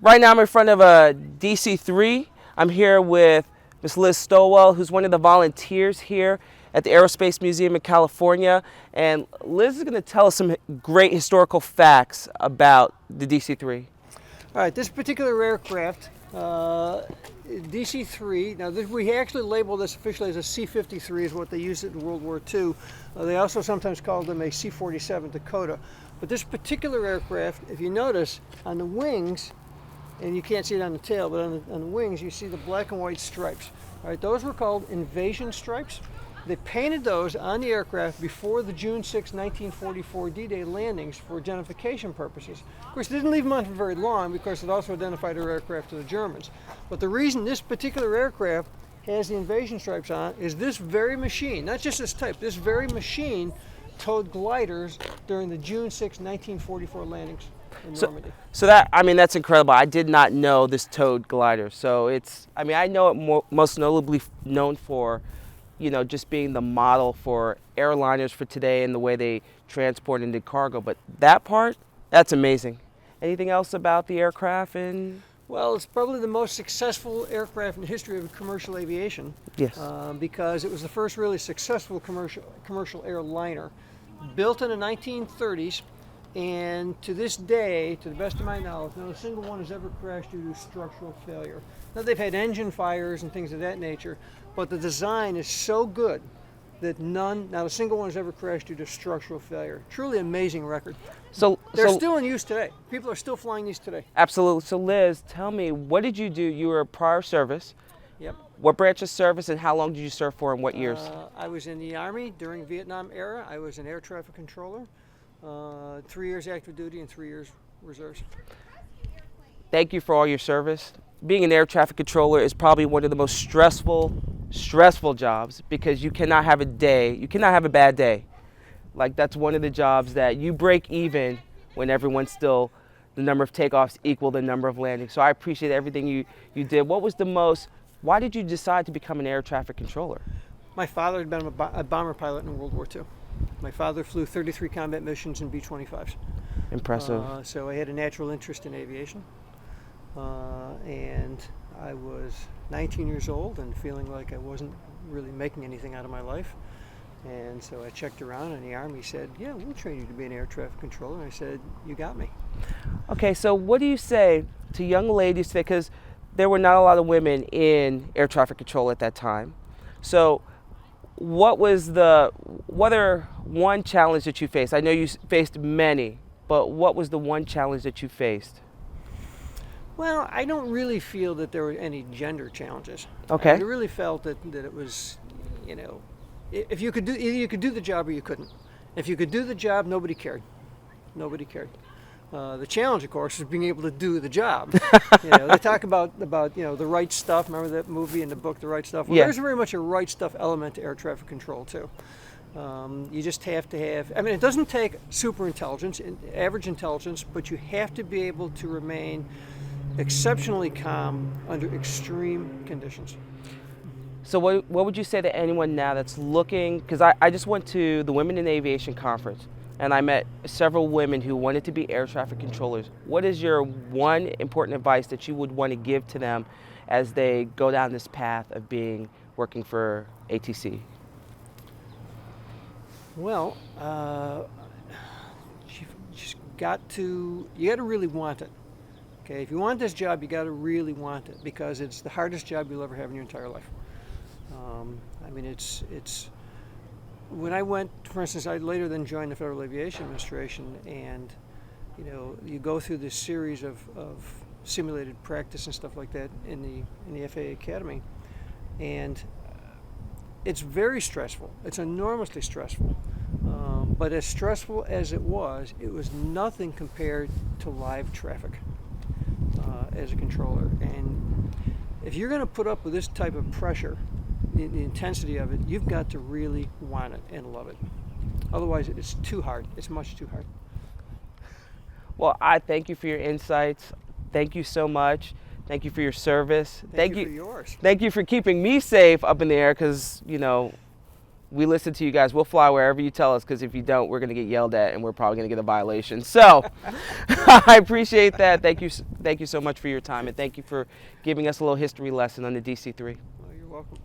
Right now I'm in front of a DC-3. I'm here with Miss Liz Stowell, who's one of the volunteers here at the Aerospace Museum of California. And Liz is going to tell us some great historical facts about the DC-3. All right, this particular aircraft, DC-3, now we actually label this officially as a C-53 is what they used it in World War II. They also sometimes called them a C-47 Dakota. But this particular aircraft, if you notice, on the wings, and you can't see it on the tail, but on the wings you see the black and white stripes. All right, those were called invasion stripes. They painted those on the aircraft before the June 6, 1944 D-Day landings for identification purposes. Of course, they didn't leave them on for very long because it also identified our aircraft to the Germans. But the reason this particular aircraft has the invasion stripes on is this very machine, not just this type, this very machine towed gliders during the June 6, 1944 landings in Normandy. So that, I mean, that's incredible. I did not know this towed glider. So it's, I mean, I know it most notably known for, you know, just being the model for airliners for today and the way they transport and did cargo. But that part, that's amazing. Anything else about the aircraft? Well, it's probably the most successful aircraft in the history of commercial aviation. Yes. Because it was the first really successful commercial airliner. Built in the 1930s, and to this day, to the best of my knowledge, not a single one has ever crashed due to structural failure. Now, they've had engine fires and things of that nature, but the design is so good that not a single one has ever crashed due to structural failure. Truly amazing record. So they're still in use today. People are still flying these today. Absolutely. So Liz, tell me, what did you do? You were a prior service. Yep. What branch of service and how long did you serve for and what years? I was in the Army during Vietnam era. I was an air traffic controller. 3 years active duty and 3 years reserves. Thank you for all your service. Being an air traffic controller is probably one of the most stressful jobs because you cannot have a bad day. Like, that's one of the jobs that you break even when everyone's still, the number of takeoffs equal the number of landings. So I appreciate everything you did. Why did you decide to become an air traffic controller? My father had been a bomber pilot in World War II. My father flew 33 combat missions in B-25s. Impressive. So I had a natural interest in aviation. And I was 19 years old and feeling like I wasn't really making anything out of my life. And so I checked around, and the Army said, yeah, we'll train you to be an air traffic controller. And I said, you got me. Okay, so what do you say to young ladies today? Because there were not a lot of women in air traffic control at that time. So what are one challenge that you faced? I know you faced many, but what was the one challenge that you faced? Well, I don't really feel that there were any gender challenges. Okay. I really felt that it was, you know, if you could do, either you could do the job or you couldn't. If you could do the job, nobody cared. Nobody cared. The challenge, of course, is being able to do the job. You know, they talk about you know, the right stuff. Remember that movie and the book, The Right Stuff? Well, yeah. There's very much a right stuff element to air traffic control too. You just have to have, I mean, it doesn't take super intelligence, average intelligence, but you have to be able to remain exceptionally calm under extreme conditions. So what would you say to anyone now that's looking, because I just went to the Women in Aviation Conference and I met several women who wanted to be air traffic controllers. What is your one important advice that you would want to give to them as they go down this path of working for ATC? Well, you got to really want it. Okay, if you want this job, you got to really want it because it's the hardest job you'll ever have in your entire life. I mean, it's when I went, for instance, I later then joined the Federal Aviation Administration, and you know, you go through this series of simulated practice and stuff like that in the FAA Academy, and it's very stressful. It's enormously stressful. But as stressful as it was nothing compared to live traffic as a controller. And if you're going to put up with this type of pressure, the intensity of it, you've got to really want it and love it. Otherwise, it's too hard. It's much too hard. Well, I thank you for your insights. Thank you so much. Thank you for your service. Thank you for yours. Thank you for keeping me safe up in the air because, you know, We listen to you guys. We'll fly wherever you tell us, because if you don't, we're going to get yelled at and we're probably going to get a violation. So I appreciate that. Thank you so much for your time, and thank you for giving us a little history lesson on the DC-3. Well, you're welcome.